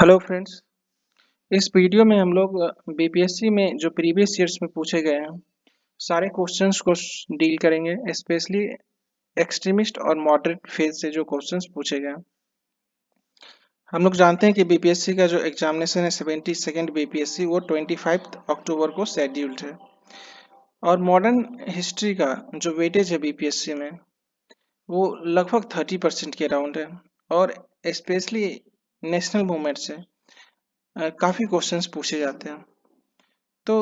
Hello friends. इस video में हम लोग बीपीएससी में जो प्रीवियस ईयर्स में पूछे गए हैं सारे क्वेश्चंस को डील करेंगे, स्पेशली एक्सट्रीमिस्ट और मॉडरेट फेज से जो क्वेश्चंस पूछे गए हैं। हम लोग जानते हैं कि बीपीएससी का जो एग्जामिनेशन है 72nd बीपीएससी वो 25 अक्टूबर को शेड्यूल्ड है और मॉडर्न हिस्ट्री का जो वेटेज है बीपीएससी में वो लगभग 30% के अराउंड है और स्पेशली नेशनल मूवमेंट से काफ़ी क्वेश्चंस पूछे जाते हैं। तो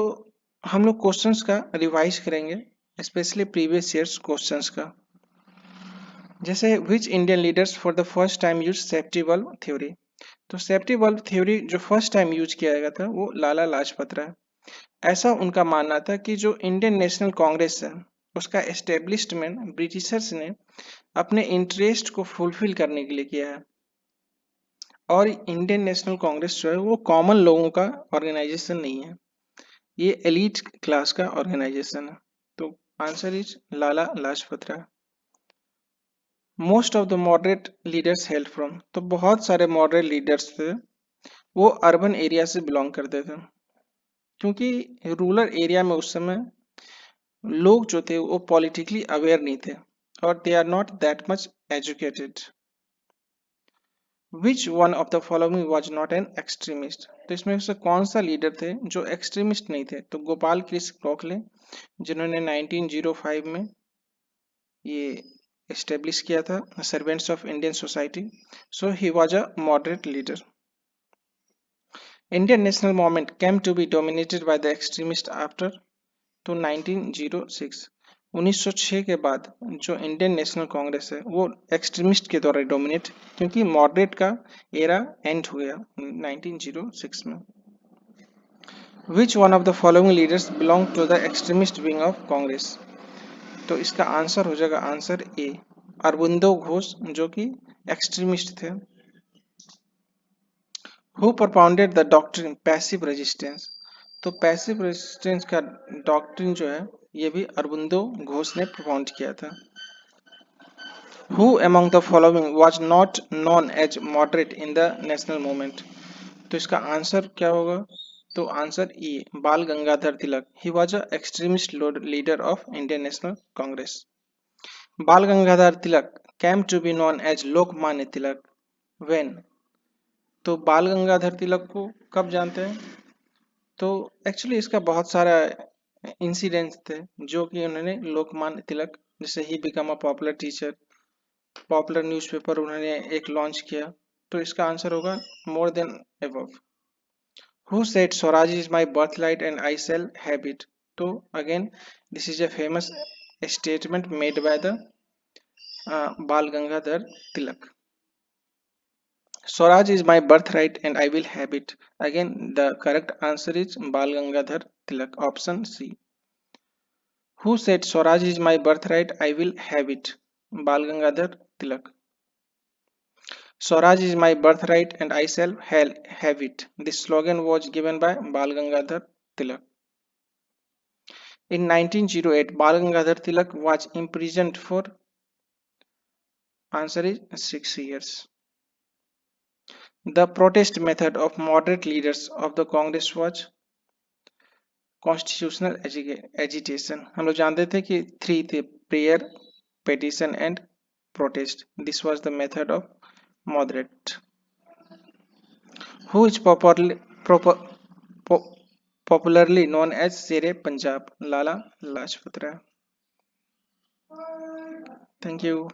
हम लोग क्वेश्चंस का रिवाइज करेंगे, स्पेशली प्रीवियस ईयर्स क्वेश्चंस का। जैसे which Indian leaders for the first time use safety bulb theory. तो सेफ्टी बल्ब थ्योरी जो फर्स्ट टाइम यूज किया गया था वो लाला लाजपत राय। ऐसा उनका मानना था कि जो इंडियन नेशनल कांग्रेस है उसका एस्टेब्लिशमेंट ब्रिटिशर्स ने अपने इंटरेस्ट को फुलफिल करने के लिए किया है और इंडियन नेशनल कांग्रेस जो है वो कॉमन लोगों का ऑर्गेनाइजेशन नहीं है, ये एलीट क्लास का ऑर्गेनाइजेशन है। तो answer is Lala Lajpat Rai. Most of the moderate leaders held from. तो बहुत सारे मॉडरेट लीडर्स थे वो अर्बन एरिया से बिलोंग करते थे क्योंकि रूरल एरिया में उस समय लोग जो थे वो पॉलिटिकली अवेयर नहीं थे और they are not that much educated. Which one of the following was not an extremist. तो इसमें से कौन सा लीडर थे जो एक्सट्रीमिस्ट नहीं थे। तो गोपाल कृष्ण गोखले जिन्होंने 1905 में ये एस्टेब्लिश किया था servants of Indian society, so he was a moderate leader. Indian national movement came to be dominated by the extremist after. तो 1906 1906 के बाद जो इंडियन नेशनल कांग्रेस है वो एक्सट्रीमिस्ट के द्वारा डोमिनेट, क्योंकि मॉडरेट का एरा एंड हो गया 1906 में। Which one of the following leaders belong to the extremist wing of Congress. तो इसका आंसर हो जाएगा आंसर ए, अरविंदो घोष जो कि एक्सट्रीमिस्ट थे। Who propounded the doctrine passive resistance. तो पैसिव रेजिस्टेंस का डॉक्ट्रिन जो है ये भी अरविंदो घोष ने propound किया था। Who among the following was not known as moderate in the national movement। तो इसका आंसर क्या होगा। तो answer E, Bal Gangadhar Tilak. He was a extremist leader of Indian National Congress. Bal Gangadhar Tilak came to be known as Lokmanya Tilak when। तो बाल गंगाधर तिलक को कब जानते हैं। तो एक्चुअली इसका बहुत सारा इंसिडेंट्स थे जो कि उन्होंने लोकमान्य तिलक, जैसे ही become a popular teacher, popular newspaper उन्होंने एक लॉन्च किया। तो इसका आंसर होगा more than above. Who said Swaraj is my birth right and I shall have it. तो again this is a famous statement made by the Bal Gangadhar Tilak. Swaraj is my birthright and I will have it. Again, the correct answer is Bal Gangadhar Tilak, option C. Who said Swaraj is my birthright, I will have it? Bal Gangadhar Tilak. Swaraj is my birthright and I shall have it. This slogan was given by Bal Gangadhar Tilak. In 1908, Bal Gangadhar Tilak was imprisoned for, answer is 6 years. The protest method of moderate leaders of the Congress was constitutional agitation. हम लोग जानते थे कि 3 थे, prayer, petition and protest. This was the method of moderate. Who is popularly known as Shere Punjab. Lala Lajpat Rai. Thank you.